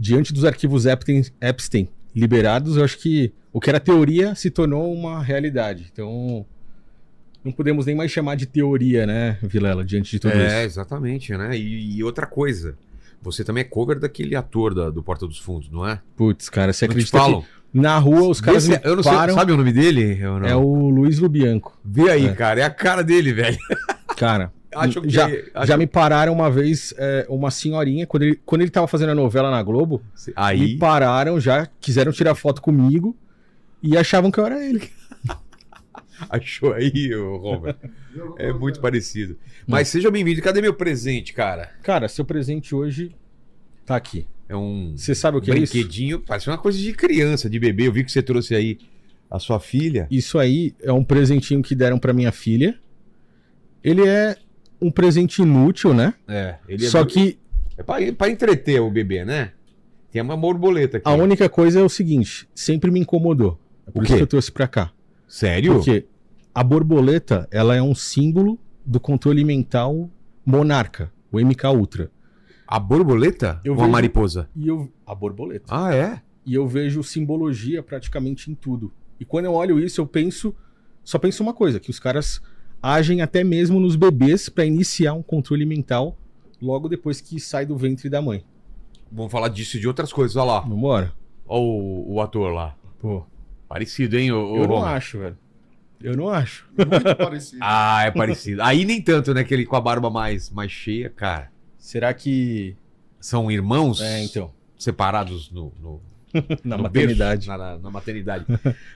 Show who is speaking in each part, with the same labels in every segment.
Speaker 1: diante dos arquivos Epstein liberados, eu acho que o que era teoria se tornou uma realidade. Então, não podemos nem mais chamar de teoria, né, Vilela, diante de tudo isso.
Speaker 2: Exatamente, né? E outra coisa, você também é cover daquele ator do Porta dos Fundos, não é?
Speaker 1: Putz, cara, você
Speaker 2: Não te
Speaker 1: acredita
Speaker 2: falam?
Speaker 1: que na rua os caras me
Speaker 2: Eu não sei,
Speaker 1: param...
Speaker 2: sabe o nome dele? Ou não?
Speaker 1: É o Luiz Lubianco.
Speaker 2: Vê aí, cara, é a cara dele, velho.
Speaker 1: Cara,
Speaker 2: Acho que-
Speaker 1: já me pararam uma vez uma senhorinha, quando ele tava fazendo a novela na Globo, me
Speaker 2: Aí,
Speaker 1: pararam já, quiseram tirar foto comigo e achavam que eu era ele.
Speaker 2: achou aí, ô, Robert. É muito parecido. Mas seja bem-vindo. Cadê meu presente, cara?
Speaker 1: Cara, seu presente hoje tá aqui.
Speaker 2: É um
Speaker 1: Você sabe o que é isso?
Speaker 2: brinquedinho, parece uma coisa de criança, de bebê. Eu vi que você trouxe aí a sua filha.
Speaker 1: Isso aí é um presentinho que deram pra minha filha. Ele é um presente inútil, né?
Speaker 2: Ele
Speaker 1: Só que
Speaker 2: é pra entreter o bebê, né? Tem uma borboleta aqui.
Speaker 1: a única coisa é o seguinte, sempre me incomodou. É por
Speaker 2: O
Speaker 1: isso
Speaker 2: quê?
Speaker 1: que eu trouxe pra cá.
Speaker 2: Sério?
Speaker 1: Porque a borboleta, ela é um símbolo do controle mental monarca, o MK Ultra.
Speaker 2: A borboleta?
Speaker 1: Eu
Speaker 2: Ou a
Speaker 1: vejo-
Speaker 2: mariposa?
Speaker 1: A borboleta.
Speaker 2: Ah, é?
Speaker 1: E eu vejo simbologia praticamente em tudo. E quando eu olho isso, só penso uma coisa, que os caras agem até mesmo nos bebês para iniciar um controle mental logo depois que sai do ventre da mãe.
Speaker 2: Vamos falar disso e de outras coisas. Olha lá.
Speaker 1: Vambora?
Speaker 2: Olha o ator lá.
Speaker 1: Pô,
Speaker 2: Parecido, hein?
Speaker 1: eu não acho, velho. Eu não acho.
Speaker 3: Muito parecido.
Speaker 2: Ah, é parecido. Aí nem tanto, né? Aquele com a barba mais cheia, cara.
Speaker 1: Será que...
Speaker 2: São irmãos
Speaker 1: então.
Speaker 2: separados
Speaker 1: Na
Speaker 2: no
Speaker 1: maternidade.
Speaker 2: berço, na maternidade.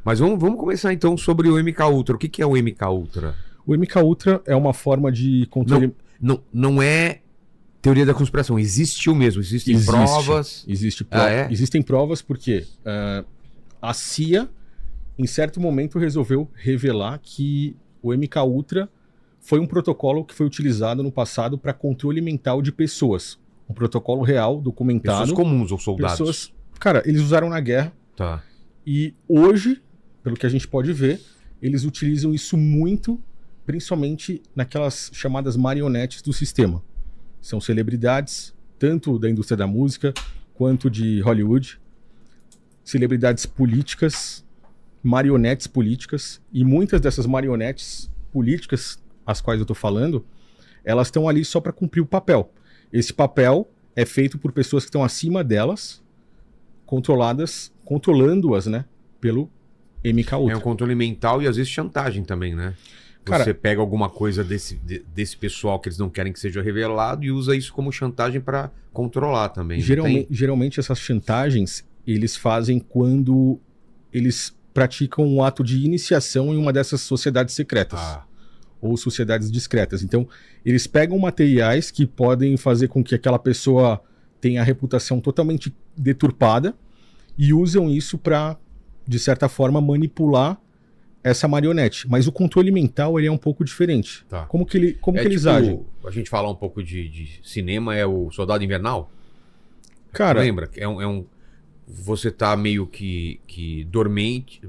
Speaker 2: Mas vamos começar então sobre o MK Ultra. O que é o MK Ultra?
Speaker 1: O MK Ultra é uma forma de controle...
Speaker 2: Não é teoria da conspiração. Existiu mesmo. Existem provas.
Speaker 1: Existem provas porque a CIA, em certo momento, resolveu revelar que o MK Ultra foi um protocolo que foi utilizado no passado para controle mental de pessoas. Um protocolo real, documentado.
Speaker 2: Pessoas comuns ou soldados.
Speaker 1: Cara, eles usaram na guerra
Speaker 2: Tá.
Speaker 1: e hoje, pelo que a gente pode ver, eles utilizam isso muito, principalmente naquelas chamadas marionetes do sistema. São celebridades, tanto da indústria da música quanto de Hollywood, celebridades políticas, marionetes políticas, e muitas dessas marionetes políticas, as quais eu estou falando, elas estão ali só para cumprir o papel. Esse papel é feito por pessoas que estão acima delas, controlando-as, né, pelo MK Ultra.
Speaker 2: É um controle mental e às vezes chantagem também, né?
Speaker 1: Cara,
Speaker 2: Você pega alguma coisa desse pessoal que eles não querem que seja revelado e usa isso como chantagem para controlar também.
Speaker 1: Geralmente essas chantagens eles fazem quando eles praticam um ato de iniciação em uma dessas sociedades secretas. Ou sociedades discretas. Então, eles pegam materiais que podem fazer com que aquela pessoa tenha a reputação totalmente deturpada e usam isso para, de certa forma, manipular essa marionete. Mas o controle mental ele é um pouco diferente.
Speaker 2: Tá.
Speaker 1: Como que eles
Speaker 2: tipo,
Speaker 1: agem?
Speaker 2: A gente falar um pouco de cinema, é o Soldado Invernal?
Speaker 1: Cara,
Speaker 2: Lembra? Você tá meio que dormente,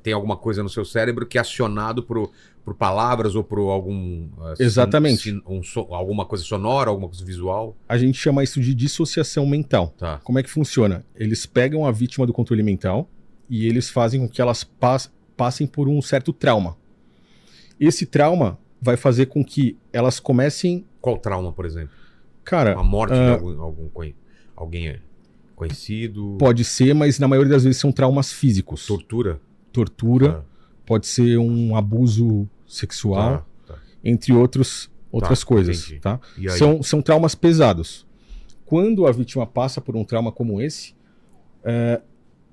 Speaker 2: tem alguma coisa no seu cérebro que é acionado por palavras ou por algum...
Speaker 1: Exatamente.
Speaker 2: Alguma coisa sonora, alguma coisa visual.
Speaker 1: a gente chama isso de dissociação mental.
Speaker 2: Tá.
Speaker 1: Como é que funciona? Eles pegam a vítima do controle mental e eles fazem com que elas passem por um certo trauma. Esse trauma vai fazer com que elas comecem...
Speaker 2: Qual trauma, por exemplo?
Speaker 1: Cara,
Speaker 2: A morte de alguém conhecido?
Speaker 1: pode ser, mas na maioria das vezes são traumas físicos.
Speaker 2: Tortura?
Speaker 1: Tortura, pode ser um abuso sexual,
Speaker 2: Tá.
Speaker 1: entre outras coisas.
Speaker 2: Entendi.
Speaker 1: Tá?
Speaker 2: E aí?
Speaker 1: São traumas pesados. Quando a vítima passa por um trauma como esse,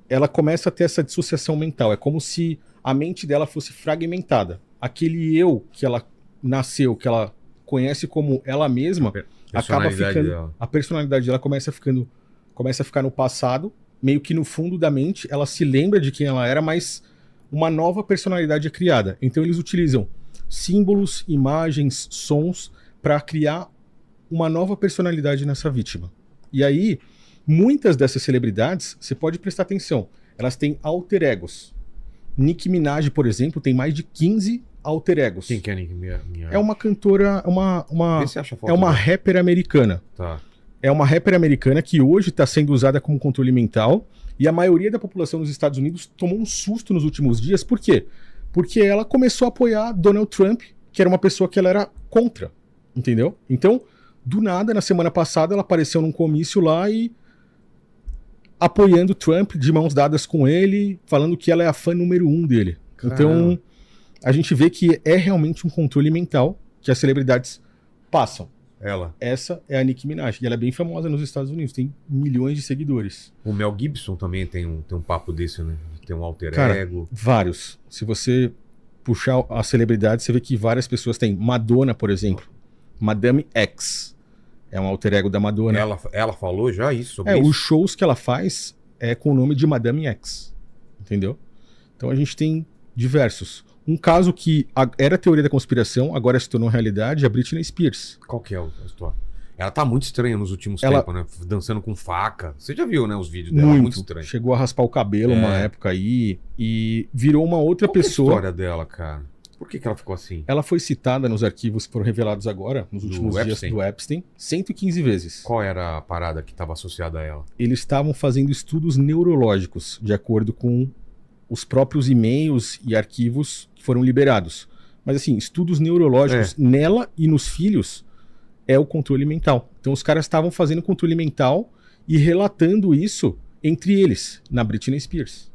Speaker 1: ela começa a ter essa dissociação mental. É como se a mente dela fosse fragmentada. Aquele eu que ela nasceu, que ela conhece como ela mesma, acaba ficando... A personalidade dela começa a ficar no passado, meio que no fundo da mente, ela se lembra de quem ela era, mas uma nova personalidade é criada. Então eles utilizam símbolos, imagens, sons para criar uma nova personalidade nessa vítima. E aí, muitas dessas celebridades, você pode prestar atenção, elas têm alter egos. Nicki Minaj, por exemplo, tem mais de 15 alter egos.
Speaker 2: Quem que é minha...
Speaker 1: É uma cantora,
Speaker 2: Vê se acha a foto
Speaker 1: é uma
Speaker 2: dela.
Speaker 1: rapper americana.
Speaker 2: Tá.
Speaker 1: é uma rapper americana que hoje está sendo usada como controle mental, e a maioria da população dos Estados Unidos tomou um susto nos últimos dias. Por quê? Porque ela começou a apoiar Donald Trump, que era uma pessoa que ela era contra, entendeu? Então, do nada, na semana passada, ela apareceu num comício lá e apoiando Trump, de mãos dadas com ele, falando que ela é a fã número 1 dele.
Speaker 2: Caramba.
Speaker 1: Então, a gente vê que é realmente um controle mental que as celebridades passam. Essa é a Nicki Minaj, e ela é bem famosa nos Estados Unidos, tem milhões de seguidores.
Speaker 2: O Mel Gibson também tem um papo desse, né? Tem um alter
Speaker 1: Cara,
Speaker 2: ego.
Speaker 1: vários. Se você puxar a celebridade, você vê que várias pessoas têm. Madonna, por exemplo. Madame X. É um alter ego da Madonna.
Speaker 2: Ela falou já isso sobre
Speaker 1: os
Speaker 2: isso?
Speaker 1: shows que ela faz é com o nome de Madame X. Entendeu? Então a gente tem diversos. Um caso que era teoria da conspiração, agora se tornou realidade, é a Britney Spears.
Speaker 2: Qual que é a história? Ela tá muito estranha nos últimos tempos, né? Dançando com faca. Você já viu, né, os vídeos dela? Muito estranho.
Speaker 1: Chegou a raspar o cabelo uma época aí e virou uma outra pessoa.
Speaker 2: Qual é a história dela, cara? Por que ela ficou assim?
Speaker 1: Ela foi citada nos arquivos que foram revelados agora, nos últimos dias do Epstein, 115 vezes.
Speaker 2: Qual era a parada que estava associada a ela?
Speaker 1: Eles estavam fazendo estudos neurológicos, de acordo com os próprios e-mails e arquivos que foram liberados. Mas assim, estudos neurológicos nela e nos filhos é o controle mental. Então os caras estavam fazendo controle mental e relatando isso entre eles, na Britney Spears.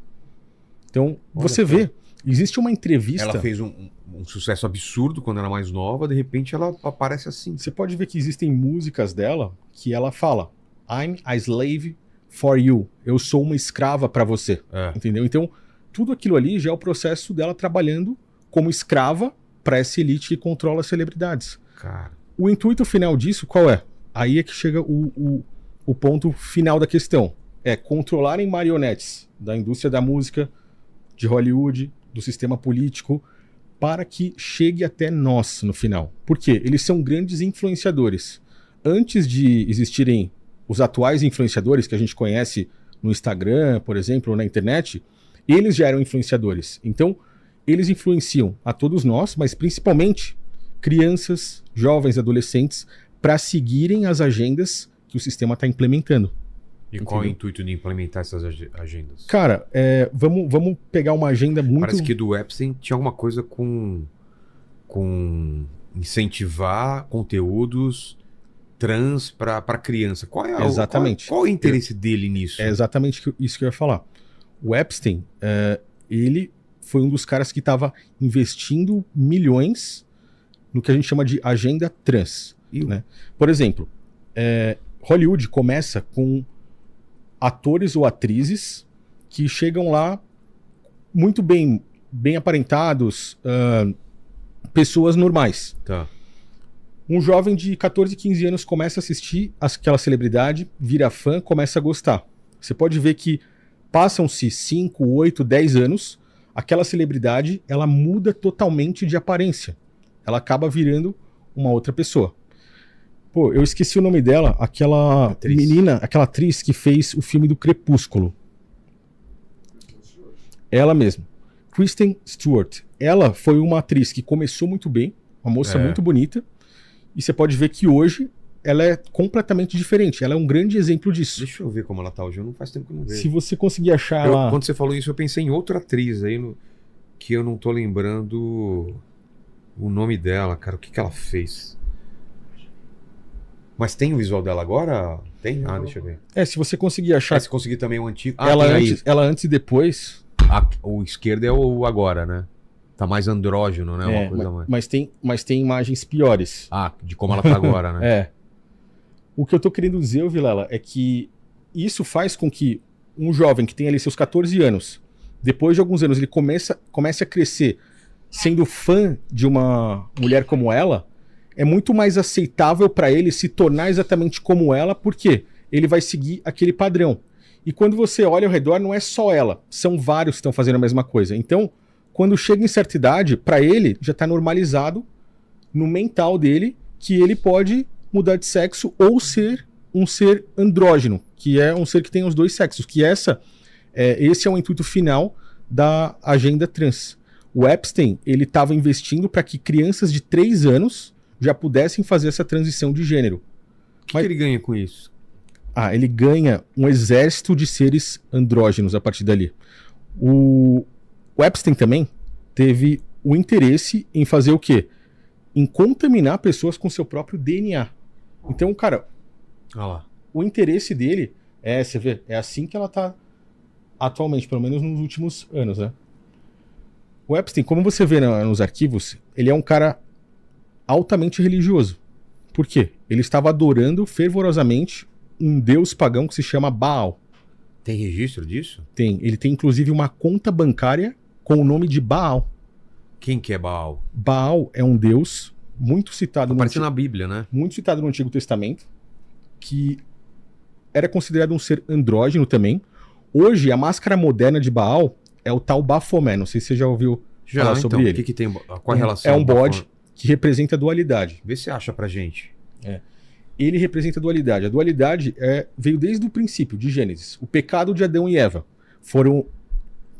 Speaker 1: Então, você vê, existe uma entrevista...
Speaker 2: Ela fez um sucesso absurdo quando era mais nova, de repente ela aparece assim.
Speaker 1: Você pode ver que existem músicas dela que ela fala I'm a slave for you. Eu sou uma escrava para você. Entendeu? Então, tudo aquilo ali já é o processo dela trabalhando como escrava para essa elite que controla as celebridades.
Speaker 2: Cara.
Speaker 1: O intuito final disso qual é? Aí é que chega o ponto final da questão. É controlarem marionetes da indústria da música, de Hollywood, do sistema político, para que chegue até nós no final. Por quê? Eles são grandes influenciadores. Antes de existirem os atuais influenciadores que a gente conhece no Instagram, por exemplo, ou na internet, eles já eram influenciadores. Então, eles influenciam a todos nós, mas principalmente crianças, jovens, adolescentes, para seguirem as agendas que o sistema está implementando.
Speaker 2: E qual é o intuito de implementar essas agendas?
Speaker 1: Cara, vamos pegar uma agenda muito...
Speaker 2: Parece que do Epstein tinha alguma coisa com incentivar conteúdos trans para criança. Qual é
Speaker 1: exatamente.
Speaker 2: Qual é o interesse dele nisso?
Speaker 1: É exatamente isso que eu ia falar. O Epstein, ele foi um dos caras que estava investindo milhões no que a gente chama de agenda trans. Né? Por exemplo, Hollywood começa com atores ou atrizes que chegam lá muito bem aparentados, pessoas normais.
Speaker 2: Tá.
Speaker 1: Um jovem de 14, 15 anos começa a assistir aquela celebridade, vira fã, começa a gostar. Você pode ver que passam-se 5, 8, 10 anos, aquela celebridade ela muda totalmente de aparência. Ela acaba virando uma outra pessoa. Pô, eu esqueci o nome dela, aquela menina, aquela atriz que fez o filme do Crepúsculo. Ela mesma. Kristen Stewart. Ela foi uma atriz que começou muito bem, uma moça muito bonita, e você pode ver que hoje ela é completamente diferente. Ela é um grande exemplo disso.
Speaker 2: Deixa eu ver como ela tá hoje, não faz tempo que eu não vejo.
Speaker 1: Se você conseguir achar ela...
Speaker 2: Quando você falou isso, eu pensei em outra atriz aí, que eu não tô lembrando o nome dela, cara. O que ela fez? Mas tem o visual dela agora? Tem? Ah, deixa eu ver.
Speaker 1: Se você conseguir achar...
Speaker 2: se conseguir também o antigo...
Speaker 1: ela antes e depois...
Speaker 2: O esquerdo é o agora, né? Tá mais andrógeno, né? Uma coisa mais...
Speaker 1: mas tem imagens piores.
Speaker 2: De como ela tá agora, né?
Speaker 1: O que eu tô querendo dizer, Vilela, é que isso faz com que um jovem que tem ali seus 14 anos, depois de alguns anos, ele comece a crescer sendo fã de uma mulher como ela, é muito mais aceitável para ele se tornar exatamente como ela, porque ele vai seguir aquele padrão. E quando você olha ao redor, não é só ela, são vários que estão fazendo a mesma coisa. Então, quando chega em certa idade, para ele já está normalizado no mental dele que ele pode mudar de sexo ou ser um ser andrógeno, que é um ser que tem os dois sexos, que esse é o intuito final da agenda trans. O Epstein, ele estava investindo para que crianças de 3 anos já pudessem fazer essa transição de gênero.
Speaker 2: O que ele ganha com isso?
Speaker 1: Ele ganha um exército de seres andrógenos a partir dali. O Epstein também teve o interesse em fazer o quê? Em contaminar pessoas com seu próprio DNA. Então, cara, o interesse dele você vê, é assim que ela tá atualmente, pelo menos nos últimos anos, né? O Epstein, como você vê nos arquivos, ele é um cara altamente religioso. Por quê? Ele estava adorando fervorosamente um deus pagão que se chama Baal.
Speaker 2: Tem registro disso?
Speaker 1: Tem. Ele tem inclusive uma conta bancária com o nome de Baal.
Speaker 2: Quem que é Baal?
Speaker 1: Baal é um deus muito citado
Speaker 2: Aparece na Bíblia, né?
Speaker 1: Muito citado no Antigo Testamento, que era considerado um ser andrógeno também. Hoje, a máscara moderna de Baal é o tal Baphomet. Não sei se você já ouviu falar sobre ele.
Speaker 2: O que tem? Qual a relação?
Speaker 1: É um bode que representa a dualidade.
Speaker 2: Vê se acha pra gente.
Speaker 1: Ele representa a dualidade. A dualidade veio desde o princípio, de Gênesis. O pecado de Adão e Eva foram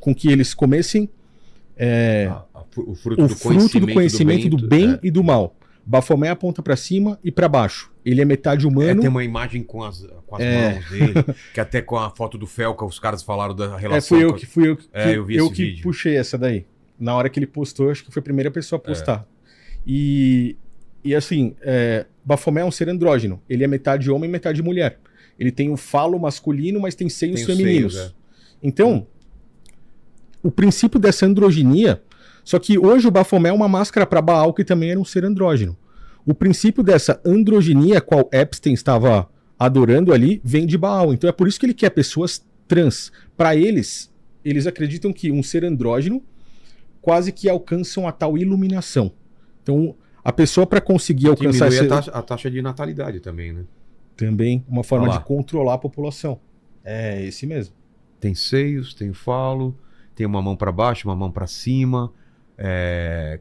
Speaker 1: com que eles comessem
Speaker 2: o fruto do conhecimento
Speaker 1: do bem e do mal. Baphomet aponta para cima e para baixo. Ele é metade humano.
Speaker 2: Tem uma imagem com as mãos dele, que até com a foto do Felca os caras falaram da relação.
Speaker 1: Fui eu
Speaker 2: eu vi
Speaker 1: que puxei essa daí. Na hora que ele postou, acho que foi a primeira pessoa a postar. E assim, Baphomet é um ser andrógeno. Ele é metade homem e metade mulher. Ele tem o falo masculino, mas tem seios femininos. Então, o princípio dessa androginia... Só que hoje o Baphomet é uma máscara para Baal, que também era um ser andrógeno. O princípio dessa androginia, qual Epstein estava adorando ali, vem de Baal. Então é por isso que ele quer pessoas trans. Para eles acreditam que um ser andrógeno quase que alcançam a tal iluminação. Então, a pessoa para conseguir alcançar...
Speaker 2: a taxa de natalidade também, né?
Speaker 1: Também uma forma de controlar a população. É esse mesmo.
Speaker 2: Tem seios, tem falo, tem uma mão para baixo, uma mão para cima,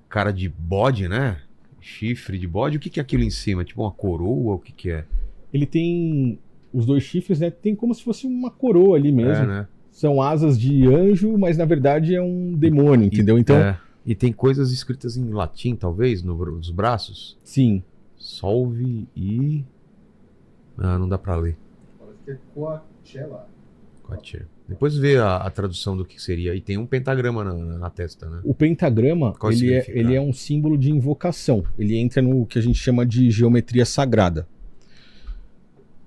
Speaker 2: cara de bode, né? Chifre de bode. O que é aquilo em cima? Tipo uma coroa? O que é?
Speaker 1: Ele tem os dois chifres, né? Tem como se fosse uma coroa ali mesmo.
Speaker 2: Né?
Speaker 1: São asas de anjo, mas na verdade é um demônio, entendeu? Então...
Speaker 2: E tem coisas escritas em latim, talvez, nos braços?
Speaker 1: Sim.
Speaker 2: Solve e... não dá pra ler.
Speaker 1: Parece que é Coachella.
Speaker 2: Depois vê a tradução do que seria. E tem um pentagrama na testa, né?
Speaker 1: O pentagrama, ele é um símbolo de invocação. Ele entra no que a gente chama de geometria sagrada.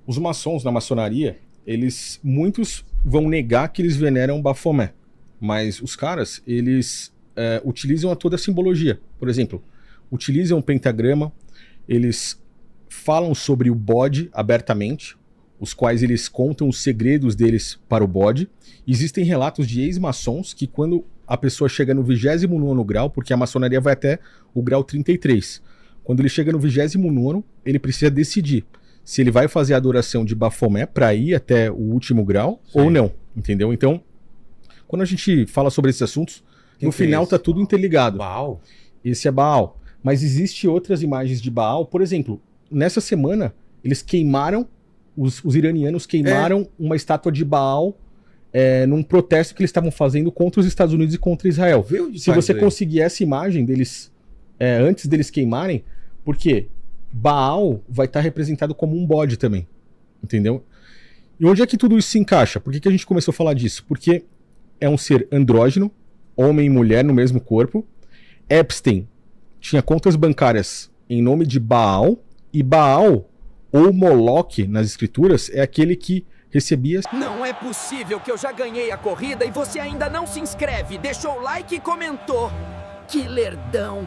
Speaker 1: Os maçons na maçonaria, muitos vão negar que eles veneram Baphomet. Mas os caras, eles utilizam toda a simbologia. Por exemplo, utilizam o pentagrama, eles falam sobre o bode abertamente, os quais eles contam os segredos deles para o bode. Existem relatos de ex-maçons que quando a pessoa chega no 29º grau, porque a maçonaria vai até o grau 33, quando ele chega no 29º, ele precisa decidir se ele vai fazer a adoração de Baphomet para ir até o último grau ou não, entendeu? Então, quando a gente fala sobre esses assuntos, no final tá tudo interligado.
Speaker 2: Baal?
Speaker 1: Esse é Baal. Mas existem outras imagens de Baal. Por exemplo, nessa semana, eles queimaram, os iranianos queimaram uma estátua de Baal num protesto que eles estavam fazendo contra os Estados Unidos e contra Israel. Se você conseguir essa imagem deles, antes deles queimarem, porque Baal vai estar representado como um bode também. Entendeu? E onde é que tudo isso se encaixa? Por que a gente começou a falar disso? Porque é um ser andrógeno, homem e mulher no mesmo corpo. Epstein tinha contas bancárias em nome de Baal, e Baal, ou Moloque nas escrituras, é aquele que recebia...
Speaker 3: Não é possível que eu já ganhei a corrida e você ainda não se inscreve, deixou o like e comentou. Que lerdão!